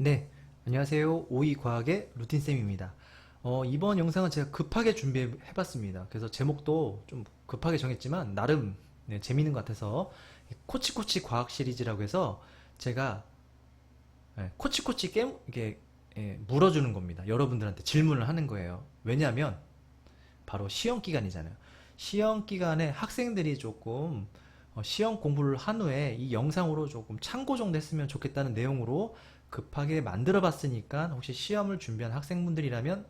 네, 안녕하세요. 오이과학의 루틴쌤입니다. 이번 영상은 제가 급하게 준비해봤습니다. 그래서 제목도 좀 급하게 정했지만 나름 재밌는 것 같아서 코치코치 과학 시리즈라고 해서 제가 코치코치 이게 물어주는 겁니다. 여러분들한테 질문을 하는 거예요. 왜냐하면 바로 시험 기간이잖아요. 시험 기간에 학생들이 조금 시험 공부를 한 후에 이 영상으로 조금 참고 정도 했으면 좋겠다는 내용으로 급하게 만들어 봤으니까 혹시 시험을 준비한 학생분들이라면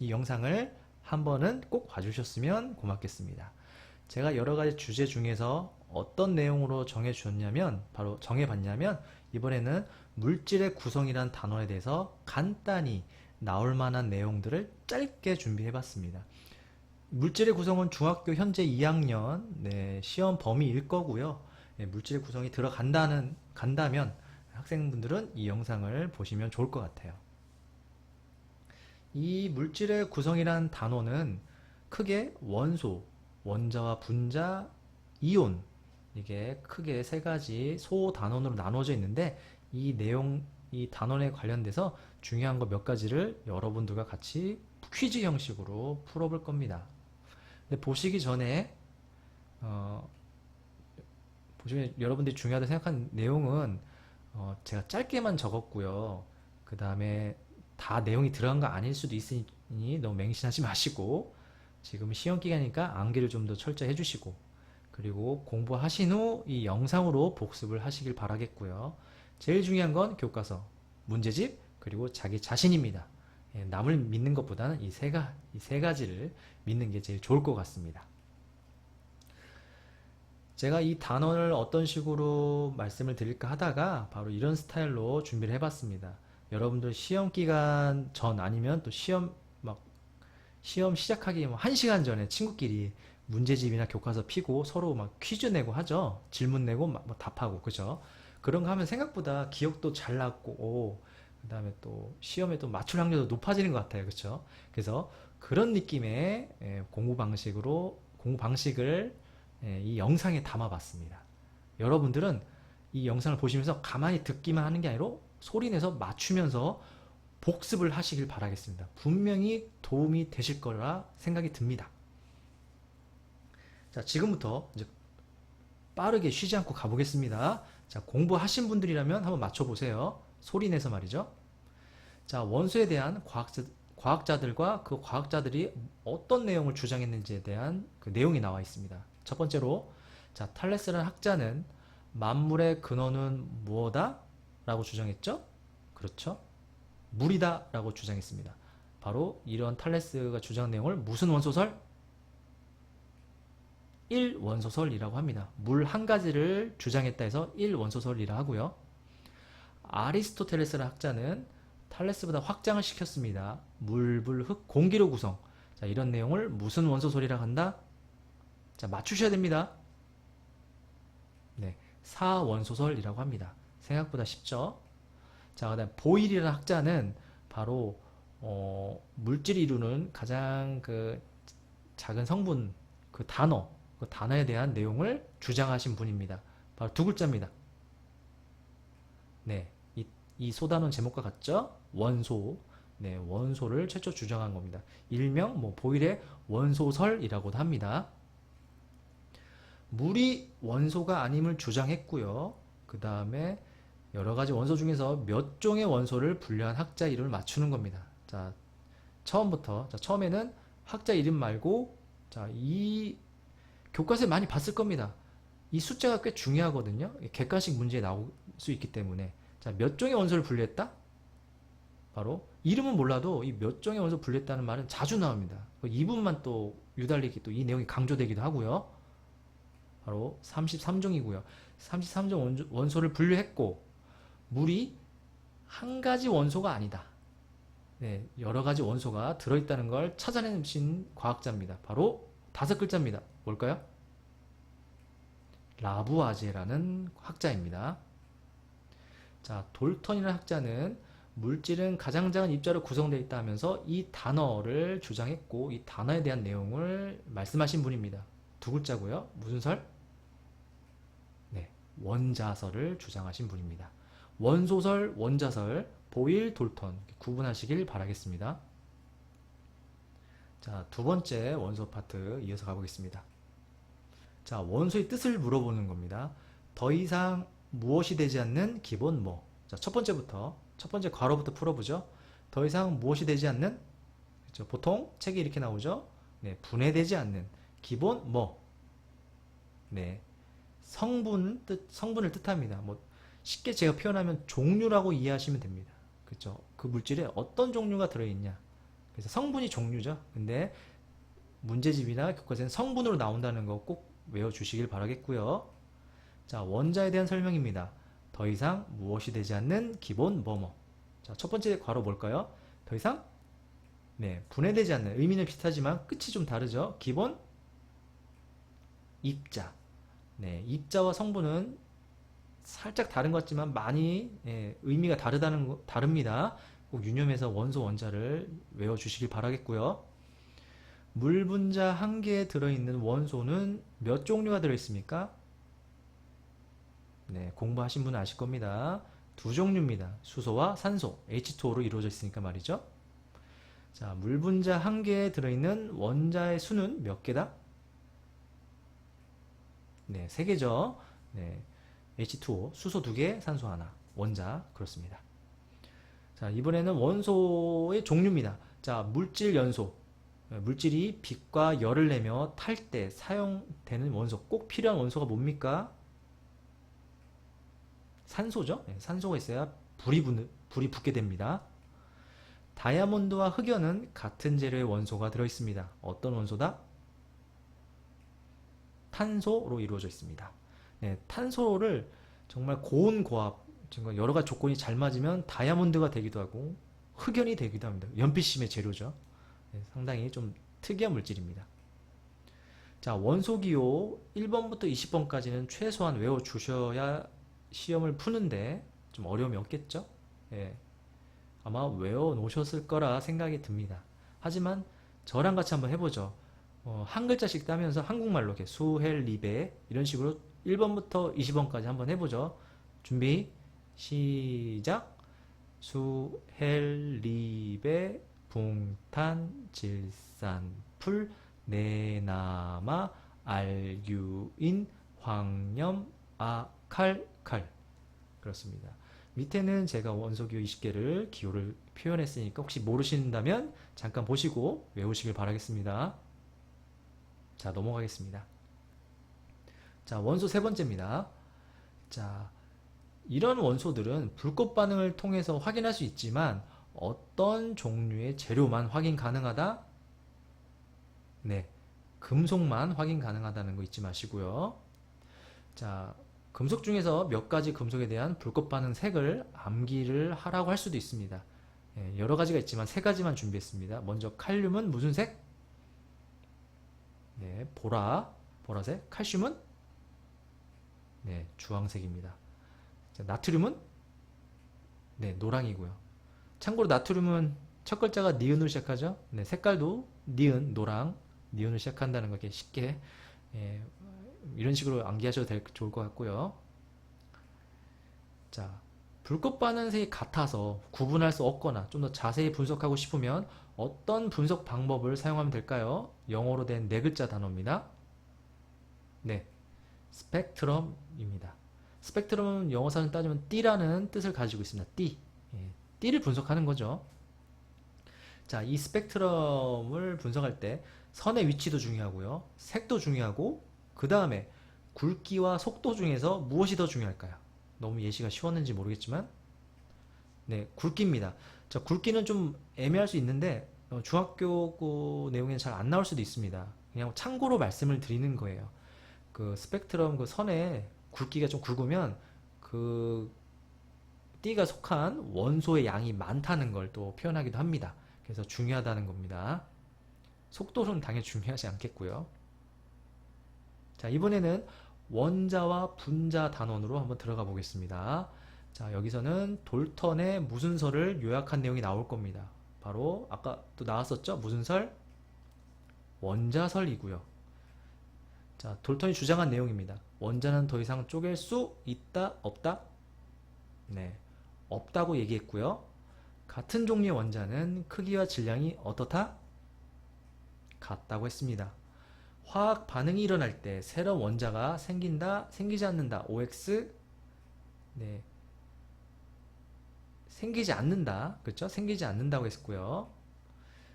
이 영상을 한 번은 꼭 봐주셨으면 고맙겠습니다. 제가 여러 가지 주제 중에서 어떤 내용으로 바로 정해봤냐면 이번에는 물질의 구성이란 단어에 대해서 간단히 나올 만한 내용들을 짧게 준비해봤습니다. 물질의 구성은 중학교 현재 2학년 시험 범위일 거고요. 물질의 구성이 간다면 학생분들은 이 영상을 보시면 좋을 것 같아요. 이 물질의 구성이란 단어는 크게 원소, 원자와 분자, 이온 이게 크게 세 가지 소단원으로 나눠져 있는데 이 단원에 관련돼서 중요한 거 몇 가지를 여러분들과 같이 퀴즈 형식으로 풀어볼 겁니다. 근데 보시기 전에 보시면 여러분들이 중요하다고 생각한 내용은 제가 짧게만 적었고요. 그 다음에 다 내용이 들어간 거 아닐 수도 있으니 너무 맹신하지 마시고 지금 시험 기간이니까 암기를 좀 더 철저히 해주시고 그리고 공부하신 후 이 영상으로 복습을 하시길 바라겠고요. 제일 중요한 건 교과서, 문제집, 그리고 자기 자신입니다. 남을 믿는 것보다는 이 세 가지를 믿는 게 제일 좋을 것 같습니다. 제가 이 단원을 어떤 식으로 말씀을 드릴까 하다가 바로 이런 스타일로 준비를 해봤습니다. 여러분들 시험 기간 전 아니면 또 시험 시작하기 1시간 전에 친구끼리 문제집이나 교과서 피고 서로 막 퀴즈 내고 하죠. 질문 내고 뭐 답하고 그죠? 그런 거 하면 생각보다 기억도 잘 났고 그 다음에 또 시험에 또 맞출 확률도 높아지는 것 같아요. 그렇죠? 그래서 그런 느낌의 공부 방식을 이 영상에 담아봤습니다. 여러분들은 이 영상을 보시면서 가만히 듣기만 하는 게 아니라 소리내서 맞추면서 복습을 하시길 바라겠습니다. 분명히 도움이 되실 거라 생각이 듭니다. 자, 지금부터 이제 빠르게 쉬지 않고 가보겠습니다. 자, 공부하신 분들이라면 한번 맞춰보세요. 소리내서 말이죠. 자, 원소에 대한 과학자들과 그 과학자들이 어떤 내용을 주장했는지에 대한 그 내용이 나와 있습니다. 첫 번째로, 자, 탈레스라는 학자는 만물의 근원은 무엇다? 라고 주장했죠? 그렇죠? 물이다 라고 주장했습니다. 바로 이런 탈레스가 주장한 내용을 무슨 원소설? 1원소설이라고 합니다. 물 한 가지를 주장했다 해서 1원소설이라 하고요. 아리스토텔레스라는 학자는 탈레스보다 확장을 시켰습니다. 물, 불, 흙, 공기로 구성. 자, 이런 내용을 무슨 원소설이라고 한다? 자, 맞추셔야 됩니다. 네, 4원소설이라고 합니다. 생각보다 쉽죠? 자, 그 다음 보일이라는 학자는 바로 물질이 이루는 가장 그 작은 성분 그 단어에 대한 내용을 주장하신 분입니다. 바로 두 글자입니다. 네, 이 소단원 제목과 같죠? 원소. 네, 원소를 최초 주장한 겁니다. 일명 보일의 원소설이라고도 합니다. 물이 원소가 아님을 주장했고요. 그 다음에 여러 가지 원소 중에서 몇 종의 원소를 분류한 학자 이름을 맞추는 겁니다. 자, 처음에는 학자 이름 말고, 자, 이 교과서에 많이 봤을 겁니다. 이 숫자가 꽤 중요하거든요. 객관식 문제에 나올 수 있기 때문에. 자, 몇 종의 원소를 분류했다? 바로 이름은 몰라도 이 몇 종의 원소 분류했다는 말은 자주 나옵니다. 이 부분만 또 유달리게 또 이 내용이 강조되기도 하고요. 바로 33종이고요. 33종 원소를 분류했고 물이 한 가지 원소가 아니다. 네, 여러 가지 원소가 들어있다는 걸 찾아내신 과학자입니다. 바로 5글자입니다. 뭘까요? 라부아제라는 학자입니다. 자, 돌턴이라는 학자는 물질은 가장 작은 입자로 구성되어 있다 하면서 이 단어를 주장했고 이 단어에 대한 내용을 말씀하신 분입니다. 두 글자고요. 무슨 설? 네, 원자설을 주장하신 분입니다. 원소설, 원자설 보일, 돌턴 구분하시길 바라겠습니다. 자, 두 번째 원소 파트 이어서 가보겠습니다. 자, 원소의 뜻을 물어보는 겁니다. 더 이상 무엇이 되지 않는 기본 뭐. 자, 첫 번째 괄호부터 풀어보죠. 더 이상 무엇이 되지 않는, 그렇죠? 보통 책에 이렇게 나오죠. 네, 분해되지 않는 기본 뭐. 네, 성분을 뜻합니다. 뭐 쉽게 제가 표현하면 종류라고 이해하시면 됩니다. 그렇죠? 그 물질에 어떤 종류가 들어있냐. 그래서 성분이 종류죠. 근데 문제집이나 교과서에는 성분으로 나온다는 거 꼭 외워주시길 바라겠고요. 자, 원자에 대한 설명입니다. 더 이상 무엇이 되지 않는 기본 뭐뭐. 자, 첫 번째 괄호 뭘까요? 더 이상 네, 분해되지 않는, 의미는 비슷하지만 끝이 좀 다르죠. 기본 입자. 네, 입자와 성분은 살짝 다른 것 같지만 많이 의미가 다릅니다. 꼭 유념해서 원소 원자를 외워주시길 바라겠고요. 물 분자 한 개에 들어있는 원소는 몇 종류가 들어있습니까? 네, 공부하신 분은 아실 겁니다. 두 종류입니다. 수소와 산소, H2O로 이루어져 있으니까 말이죠. 자, 물 분자 한 개에 들어있는 원자의 수는 몇 개다? 네, 세 개죠. 네, H2O, 수소 2개, 산소 하나, 원자, 그렇습니다. 자, 이번에는 원소의 종류입니다. 자, 물질 연소. 물질이 빛과 열을 내며 탈 때 사용되는 원소. 꼭 필요한 원소가 뭡니까? 산소죠. 네, 산소가 있어야 불이 붙게 됩니다. 다이아몬드와 흑연은 같은 재료의 원소가 들어있습니다. 어떤 원소다? 탄소로 이루어져 있습니다. 네, 탄소를 정말 고온 고압, 정말 여러 가지 조건이 잘 맞으면 다이아몬드가 되기도 하고 흑연이 되기도 합니다. 연필심의 재료죠. 네, 상당히 좀 특이한 물질입니다. 자, 원소기호 1번부터 20번까지는 최소한 외워주셔야 시험을 푸는데 좀 어려움이 없겠죠? 네, 아마 외워놓으셨을 거라 생각이 듭니다. 하지만 저랑 같이 한번 해보죠. 한 글자씩 따면서 한국말로 이렇게 수헬리베 이런 식으로 1번부터 20번까지 한번 해보죠. 준비 시작. 수헬리베 붕탄 질산풀 내나마 알유인 황염 아칼칼. 그렇습니다. 밑에는 제가 원소기호 20개를 기호를 표현했으니까 혹시 모르신다면 잠깐 보시고 외우시길 바라겠습니다. 자, 넘어가겠습니다. 자, 원소 세 번째입니다. 자, 이런 원소들은 불꽃 반응을 통해서 확인할 수 있지만 어떤 종류의 재료만 확인 가능하다? 네, 금속만 확인 가능하다는 거 잊지 마시고요. 자, 금속 중에서 몇 가지 금속에 대한 불꽃 반응 색을 암기를 하라고 할 수도 있습니다. 여러 가지가 있지만 세 가지만 준비했습니다. 먼저 칼륨은 무슨 색? 네, 보라색. 칼슘은 네, 주황색입니다. 자, 나트륨은 네, 노랑이고요. 참고로 나트륨은 첫 글자가 니은으로 시작하죠. 네, 색깔도 니은, 노랑, 니은으로 시작한다는 거 이렇게 쉽게 이런 식으로 암기하셔도 좋을 것 같고요. 자, 불꽃 반응색이 같아서 구분할 수 없거나 좀 더 자세히 분석하고 싶으면 어떤 분석 방법을 사용하면 될까요? 영어로 된 네 글자 단어입니다. 네, 스펙트럼입니다. 스펙트럼은 영어사전 따지면 띠라는 뜻을 가지고 있습니다. 띠. 띠를 분석하는 거죠. 자, 이 스펙트럼을 분석할 때 선의 위치도 중요하고요. 색도 중요하고 그 다음에 굵기와 속도 중에서 무엇이 더 중요할까요? 너무 예시가 쉬웠는지 모르겠지만 네, 굵기입니다. 자, 굵기는 좀 애매할 수 있는데 중학교 내용에는 잘 안 나올 수도 있습니다. 그냥 참고로 말씀을 드리는 거예요. 그 스펙트럼 그 선의 굵기가 좀 굵으면 그 띠가 속한 원소의 양이 많다는 걸 또 표현하기도 합니다. 그래서 중요하다는 겁니다. 속도는 당연히 중요하지 않겠고요. 자, 이번에는 원자와 분자 단원으로 한번 들어가 보겠습니다. 자, 여기서는 돌턴의 무슨설을 요약한 내용이 나올 겁니다. 바로 아까 또 나왔었죠? 무슨 설? 원자설이고요. 자, 돌턴이 주장한 내용입니다. 원자는 더 이상 쪼갤 수 있다? 없다? 네, 없다고 얘기했고요. 같은 종류의 원자는 크기와 질량이 어떻다? 같다고 했습니다. 화학 반응이 일어날 때 새로운 원자가 생긴다, 생기지 않는다. OX, 네, 생기지 않는다. 그렇죠? 생기지 않는다고 했고요.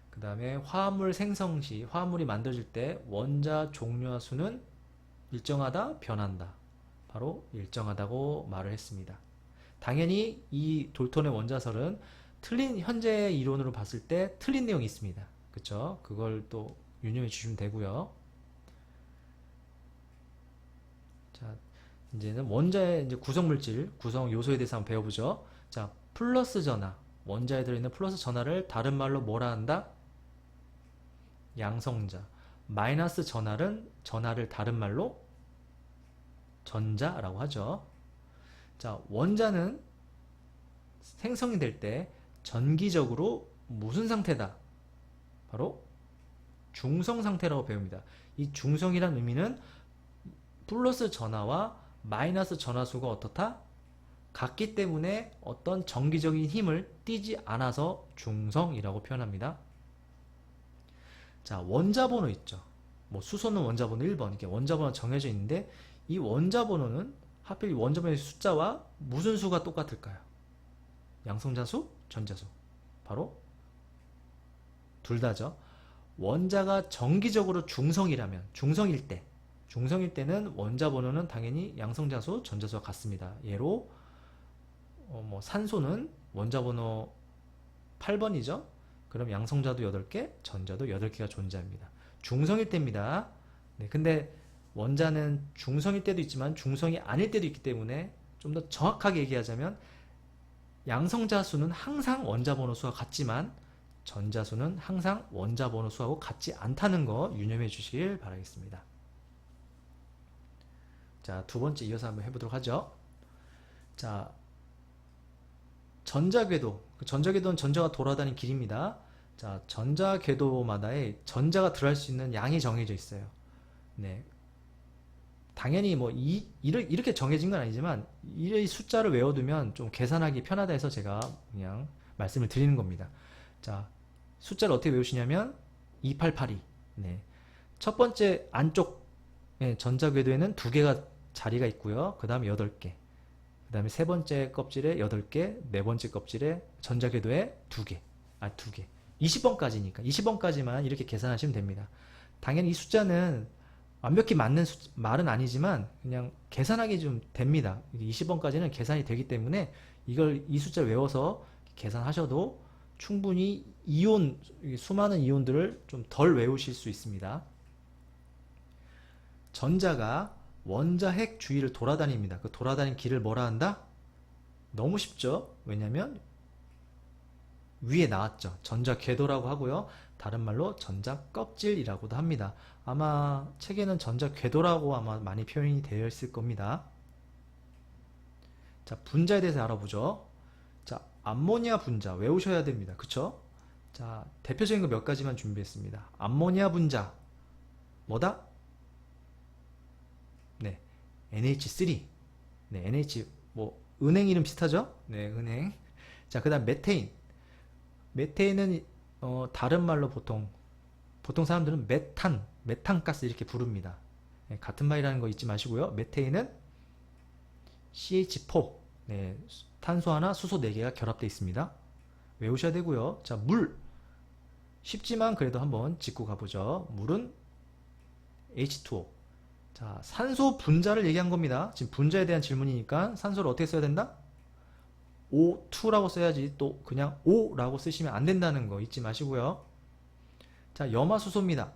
그 다음에 화합물 생성 시, 화합물이 만들어질 때 원자 종류와 수는 일정하다, 변한다. 바로 일정하다고 말을 했습니다. 당연히 이 돌톤의 원자설은 틀린, 현재의 이론으로 봤을 때 틀린 내용이 있습니다. 그쵸? 그걸 또 유념해 주시면 되고요. 자, 이제는 원자의 이제 구성 물질, 구성 요소에 대해서 한번 배워보죠. 자, 플러스 전하. 원자에 들어있는 플러스 전하를 다른 말로 뭐라 한다? 양성자. 마이너스 전하를 다른 말로 전자라고 하죠. 자, 원자는 생성이 될 때 전기적으로 무슨 상태다? 바로 중성 상태라고 배웁니다. 이 중성이란 의미는 플러스 전하와 마이너스 전하수가 어떻다? 같기 때문에 어떤 전기적인 힘을 띠지 않아서 중성이라고 표현합니다. 자, 원자번호 있죠. 뭐 수소는 원자번호 1번 이렇게 원자번호 정해져 있는데 이 원자번호는 하필 원자번호의 숫자와 무슨 수가 똑같을까요? 양성자수, 전자수. 바로 둘 다죠. 원자가 정기적으로 중성일 때는 원자 번호는 당연히 양성자수, 전자수와 같습니다. 예로 뭐 산소는 원자 번호 8번이죠. 그럼 양성자도 8개, 전자도 8개가 존재합니다. 중성일 때입니다. 네, 근데 원자는 중성일 때도 있지만 중성이 아닐 때도 있기 때문에 좀 더 정확하게 얘기하자면 양성자수는 항상 원자 번호 수와 같지만 전자수는 항상 원자 번호 수하고 같지 않다는 거 유념해 주시길 바라겠습니다. 자, 두 번째 이어서 한번 해보도록 하죠. 자, 전자궤도. 전자궤도는 전자가 돌아다니는 길입니다. 자, 전자궤도마다의 전자가 들어갈 수 있는 양이 정해져 있어요. 네. 당연히 뭐 이렇게 정해진 건 아니지만 이 숫자를 외워두면 좀 계산하기 편하다 해서 제가 그냥 말씀을 드리는 겁니다. 자, 숫자를 어떻게 외우시냐면 2882. 네. 첫 번째 안쪽 전자궤도에는 2개가 자리가 있고요. 그 다음에 8개. 그 다음에 세 번째 껍질에 8개, 네 번째 껍질에 전자궤도에 2개. 2개. 20번까지니까 20번까지만 이렇게 계산하시면 됩니다. 당연히 이 숫자는 완벽히 맞는 말은 아니지만 그냥 계산하기 좀 됩니다. 20번까지는 계산이 되기 때문에 이 숫자를 외워서 계산하셔도 충분히 수많은 이온들을 좀 덜 외우실 수 있습니다. 전자가 원자핵 주위를 돌아다닙니다. 그 돌아다니는 길을 뭐라 한다? 너무 쉽죠? 왜냐면 위에 나왔죠. 전자 궤도라고 하고요. 다른 말로 전자 껍질이라고도 합니다. 아마 책에는 전자 궤도라고 아마 많이 표현이 되어 있을 겁니다. 자, 분자에 대해서 알아보죠. 자, 암모니아 분자 외우셔야 됩니다. 그쵸? 자, 대표적인 거 몇 가지만 준비했습니다. 암모니아 분자 뭐다? 네, NH3. 네, NH 뭐 은행 이름 비슷하죠? 네, 은행. 자, 그다음 메테인. 메테인은 다른 말로 보통 사람들은 메탄가스 이렇게 부릅니다. 네, 같은 말이라는 거 잊지 마시고요. 메테인은 CH4. 네, 탄소 하나, 수소 4개가 결합되어 있습니다. 외우셔야 되고요. 자, 물. 쉽지만 그래도 한번 짚고 가보죠. 물은 H2O. 자, 산소 분자를 얘기한 겁니다. 지금 분자에 대한 질문이니까 산소를 어떻게 써야 된다? O2라고 써야지 또 그냥 O라고 쓰시면 안 된다는 거 잊지 마시고요. 자, 염화수소입니다.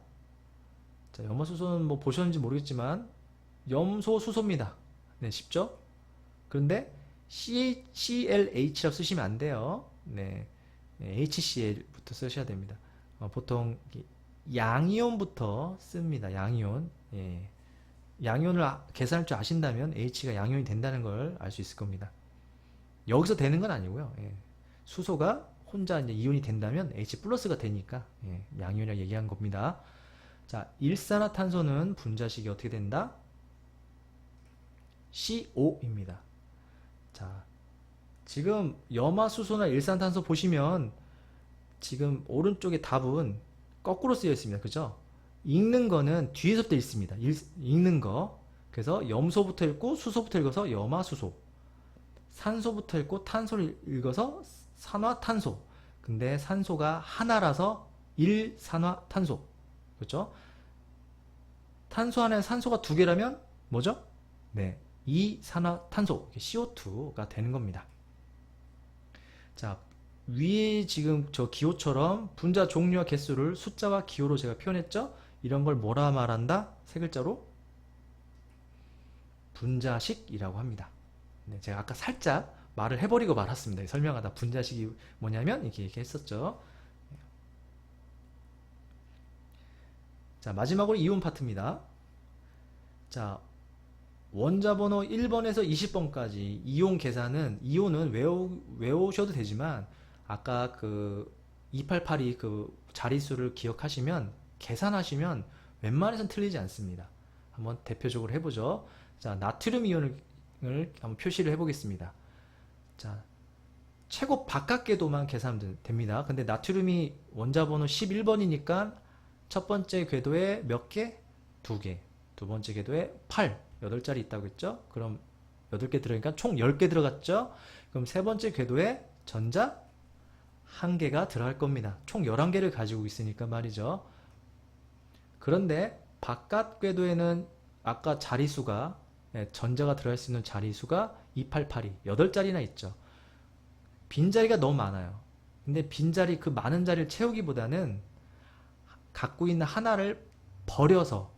자, 염화수소는 뭐 보셨는지 모르겠지만 염소수소입니다. 네, 쉽죠? 그런데 CLH라고 쓰시면 안 돼요. 네, HCl부터 쓰셔야 됩니다. 보통 양이온부터 씁니다. 양이온. 예. 양이온을 계산할 줄 아신다면 H가 양이온이 된다는 걸 알 수 있을 겁니다. 여기서 되는 건 아니고요. 예. 수소가 혼자 이제 이온이 된다면 H 플러스가 되니까 예, 양이온이라고 얘기한 겁니다. 자, 일산화탄소는 분자식이 어떻게 된다? CO입니다. 자, 지금 염화수소나 일산탄소 보시면 지금 오른쪽에 답은 거꾸로 쓰여 있습니다. 그죠? 읽는 거는 뒤에서부터 읽습니다. 읽는 거. 그래서 염소부터 읽고 수소부터 읽어서 염화수소. 산소부터 읽고 탄소를 읽어서 산화탄소. 근데 산소가 하나라서 일산화탄소. 그렇죠? 탄소 안에 산소가 두 개라면 뭐죠? 네, 이산화탄소, CO2가 되는 겁니다. 자, 위에 지금 저 기호처럼 분자 종류와 개수를 숫자와 기호로 제가 표현했죠? 이런 걸 뭐라 말한다? 세 글자로 분자식이라고 합니다. 네, 제가 아까 살짝 말을 해버리고 말았습니다. 설명하다 분자식이 뭐냐면 이렇게 했었죠. 자, 마지막으로 이온 파트입니다. 자, 원자 번호 1번에서 20번까지 이온 계산은, 이온은 외우셔도 되지만 아까 그 2882 그 자릿수를 기억하시면 계산하시면 웬만해선 틀리지 않습니다. 한번 대표적으로 해보죠. 자, 나트륨 이온을 한번 표시를 해보겠습니다. 자, 최고 바깥 궤도만 계산하면 됩니다. 근데 나트륨이 원자 번호 11번이니까 첫 번째 궤도에 몇 개? 2개. 두 번째 궤도에 8, 8자리 있다고 했죠? 그럼 8개 들어가니까 총 10개 들어갔죠? 그럼 세 번째 궤도에 전자 1개가 들어갈 겁니다. 총 11개를 가지고 있으니까 말이죠. 그런데 바깥 궤도에는 아까 자리수가, 전자가 들어갈 수 있는 자리수가 2882, 8자리나 있죠. 빈자리가 너무 많아요. 근데 빈자리, 그 많은 자리를 채우기보다는 갖고 있는 하나를 버려서,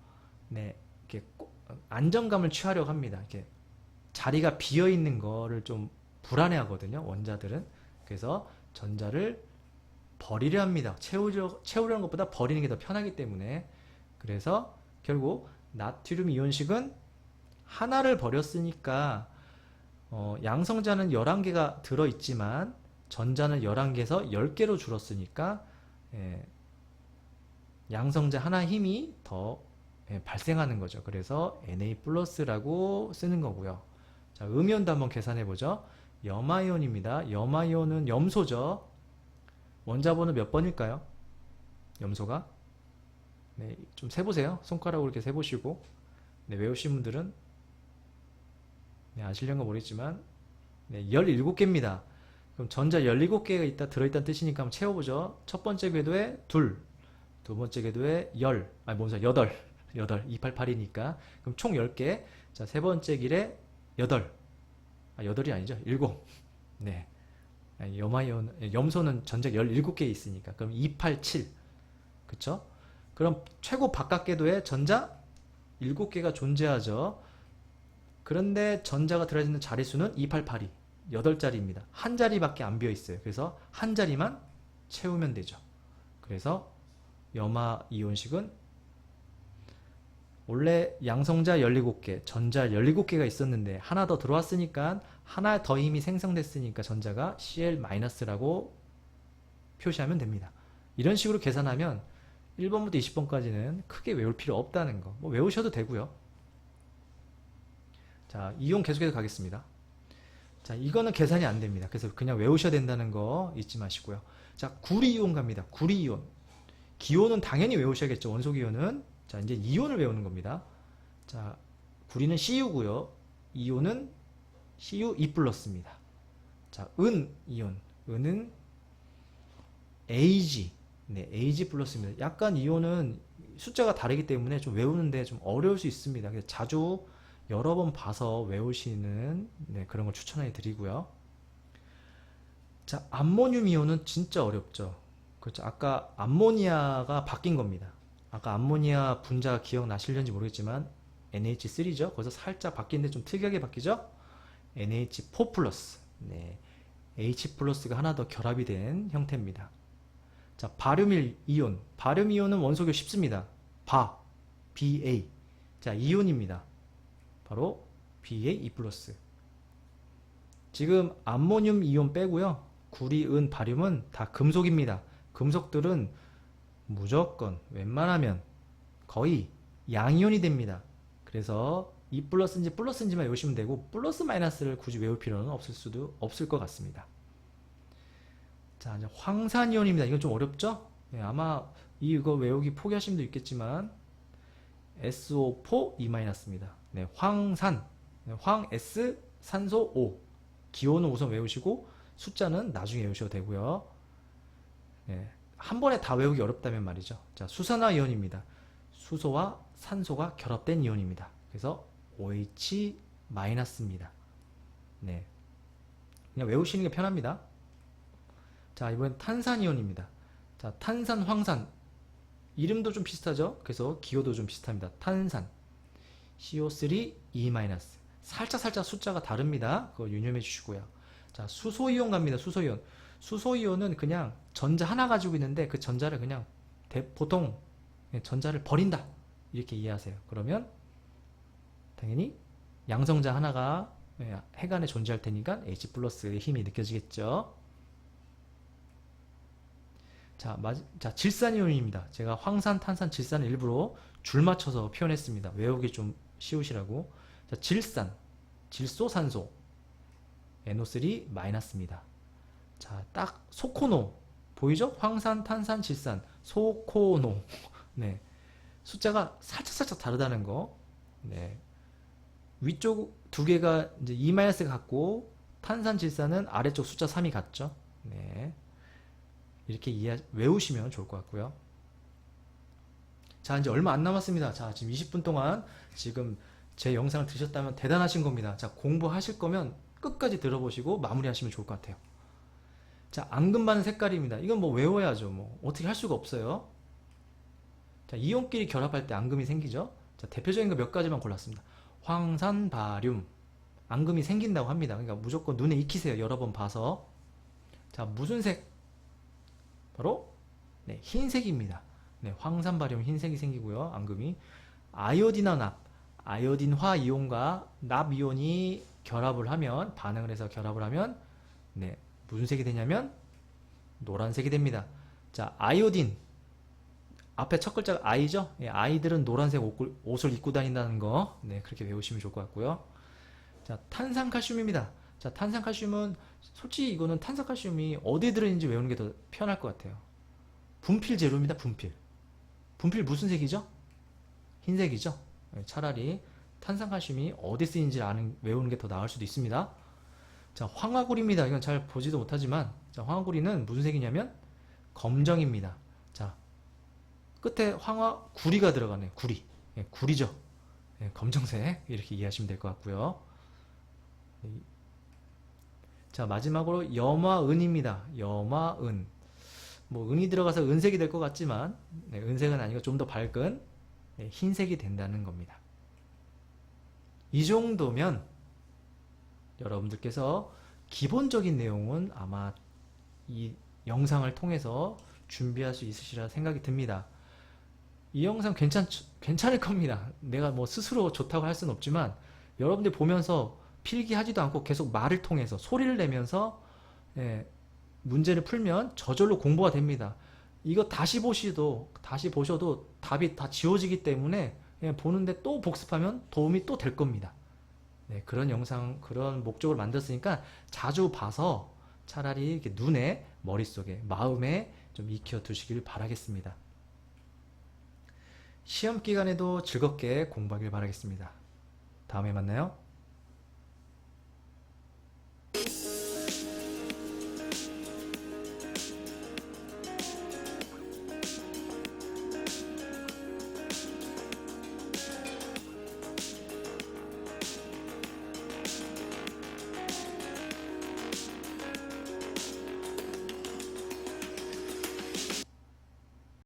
네, 이렇게 안정감을 취하려고 합니다. 이렇게 자리가 비어 있는 거를 좀 불안해 하거든요, 원자들은. 그래서 전자를 버리려 합니다. 채우려는 것보다 버리는 게 더 편하기 때문에. 그래서 결국 나트륨 이온식은 하나를 버렸으니까 양성자는 11개가 들어있지만 전자는 11개에서 10개로 줄었으니까 양성자 하나의 힘이 더 발생하는 거죠. 그래서 Na+라고 쓰는 거고요. 자, 음이온도 한번 계산해 보죠. 염화이온입니다. 염화이온은 염소죠. 원자 번호 몇 번일까요? 염소가? 네, 좀 세보세요. 손가락으로 이렇게 세보시고. 네, 외우신 분들은 네, 아시려는 모르겠지만 네, 17개입니다. 그럼 전자 17개가 들어있다는 뜻이니까 한번 채워보죠. 첫 번째 궤도에 2, 두 번째 궤도에 8, 2882니까. 그럼 총 10개. 자, 세 번째 길에 8. 8이 아니죠. 7. 네. 염소는 전자가 17개 있으니까. 그럼 287. 그쵸? 그럼 최고 바깥 궤도에 전자 7개가 존재하죠. 그런데 전자가 들어있는 자리수는 2882. 8자리입니다. 한 자리밖에 안 비어 있어요. 그래서 한 자리만 채우면 되죠. 그래서 염화 이온식은 원래 양성자 17개, 전자 17개가 있었는데 하나 더 들어왔으니까 하나 더 힘이 생성됐으니까 전자가 Cl-라고 표시하면 됩니다. 이런 식으로 계산하면 1번부터 20번까지는 크게 외울 필요 없다는 거. 뭐 외우셔도 되고요. 자, 이온 계속해서 가겠습니다. 자, 이거는 계산이 안 됩니다. 그래서 그냥 외우셔야 된다는 거 잊지 마시고요. 자, 구리이온 갑니다. 구리이온. 기온은 당연히 외우셔야겠죠. 원소기온은. 자, 이제 이온을 외우는 겁니다. 자, 구리는 CU고요. 이온은 CU2+입니다. 자, 이온. 은은 AG. 네, AG+입니다. 약간 이온은 숫자가 다르기 때문에 좀 외우는데 좀 어려울 수 있습니다. 그래서 자주 여러 번 봐서 외우시는 그런 걸 추천해 드리고요. 자, 암모늄 이온은 진짜 어렵죠. 그렇죠. 아까 암모니아가 바뀐 겁니다. 아까 암모니아 분자 기억나실는지 모르겠지만 NH3죠. 거기서 살짝 바뀌는데 좀 특이하게 바뀌죠. NH4+. 네, H+가 하나 더 결합이 된 형태입니다. 자, 바륨 이온. 바륨 이온은 원소교 쉽습니다. BA. 자, 이온입니다. 바로 BA2+. 지금 암모늄 이온 빼고요. 구리, 은, 바륨은 다 금속입니다. 금속들은 무조건 웬만하면 거의 양이온이 됩니다. 그래서 이 플러스인지 플러스인지만 외우시면 되고 플러스 마이너스를 굳이 외울 필요는 없을 것 같습니다. 자, 이제 황산이온입니다. 이건 좀 어렵죠? 네, 아마 이거 외우기 포기하신 분도 있겠지만 SO4 2-입니다. 네, 황산, 네, 황 S 산소 O. 기호는 우선 외우시고 숫자는 나중에 외우셔도 되고요. 네, 한 번에 다 외우기 어렵다면 말이죠. 자, 수산화이온입니다. 수소와 산소가 결합된 이온입니다. 그래서 OH-입니다. 네, 그냥 외우시는 게 편합니다. 자, 이번엔 탄산이온입니다. 자, 탄산, 황산. 이름도 좀 비슷하죠? 그래서 기호도 좀 비슷합니다. 탄산. CO3 E-. 살짝 숫자가 다릅니다. 그거 유념해 주시고요. 자, 수소이온 갑니다. 수소이온. 수소이온은 그냥 전자 하나 가지고 있는데 그 전자를 그냥 보통 전자를 버린다. 이렇게 이해하세요. 그러면 당연히 양성자 하나가 핵 안에 존재할 테니까 H 플러스의 힘이 느껴지겠죠. 자, 질산이온입니다. 제가 황산, 탄산, 질산을 일부러 줄 맞춰서 표현했습니다. 외우기 좀 쉬우시라고. 자, 질산, 질소, 산소, NO3 마이너스입니다. 자, 딱 소코노 보이죠? 황산, 탄산, 질산, 소코노. 네, 숫자가 살짝 다르다는 거. 네, 위쪽 두 개가 이제 E-가 같고 탄산, 질산은 아래쪽 숫자 3이 같죠. 네. 이렇게 외우시면 좋을 것 같고요. 자, 이제 얼마 안 남았습니다. 자, 지금 20분 동안 지금 제 영상을 들으셨다면 대단하신 겁니다. 자, 공부하실 거면 끝까지 들어보시고 마무리하시면 좋을 것 같아요. 자, 앙금반은 색깔입니다. 이건 뭐 외워야죠. 뭐 어떻게 할 수가 없어요. 자, 이온끼리 결합할 때 앙금이 생기죠. 자, 대표적인 거 몇 가지만 골랐습니다. 황산, 바륨. 앙금이 생긴다고 합니다. 그러니까 무조건 눈에 익히세요. 여러 번 봐서. 자, 무슨 색? 바로 네, 흰색입니다. 네, 황산바륨 흰색이 생기고요. 앙금이. 아이오딘화 납, 아이오딘화 이온과 납 이온이 결합을 하면, 반응을 해서 결합을 하면 네, 무슨 색이 되냐면 노란색이 됩니다. 자, 아이오딘 앞에 첫 글자가 I죠? 예, 아이들은 노란색 옷을 입고 다닌다는 거, 네, 그렇게 외우시면 좋을 것 같고요. 자, 탄산칼슘입니다. 자, 탄산칼슘은 솔직히 이거는 탄산칼슘이 어디에 들어있는지 외우는 게 더 편할 것 같아요. 분필 재료입니다. 분필. 분필 무슨 색이죠? 흰색이죠? 차라리 탄산칼슘이 어디 쓰이는지 외우는 게 더 나을 수도 있습니다. 자, 황화구리입니다. 이건 잘 보지도 못하지만, 자, 황화구리는 무슨 색이냐면 검정입니다. 자, 끝에 황화구리가 들어가네요. 구리. 예, 구리죠. 예, 검정색. 이렇게 이해하시면 될 것 같고요. 자, 마지막으로 염화은입니다. 염화은. 뭐 은이 들어가서 은색이 될 것 같지만 네, 은색은 아니고 좀 더 밝은 네, 흰색이 된다는 겁니다. 이 정도면 여러분들께서 기본적인 내용은 아마 이 영상을 통해서 준비할 수 있으시라 생각이 듭니다. 이 영상 괜찮을 겁니다. 내가 뭐 스스로 좋다고 할 수는 없지만 여러분들 보면서 필기하지도 않고 계속 말을 통해서 소리를 내면서 예, 문제를 풀면 저절로 공부가 됩니다. 이거 다시 보셔도 답이 다 지워지기 때문에 예, 보는데 또 복습하면 도움이 또 될 겁니다. 네, 그런 영상, 그런 목적으로 만들었으니까 자주 봐서 차라리 이렇게 눈에, 머릿속에, 마음에 좀 익혀 두시길 바라겠습니다. 시험 기간에도 즐겁게 공부하길 바라겠습니다. 다음에 만나요.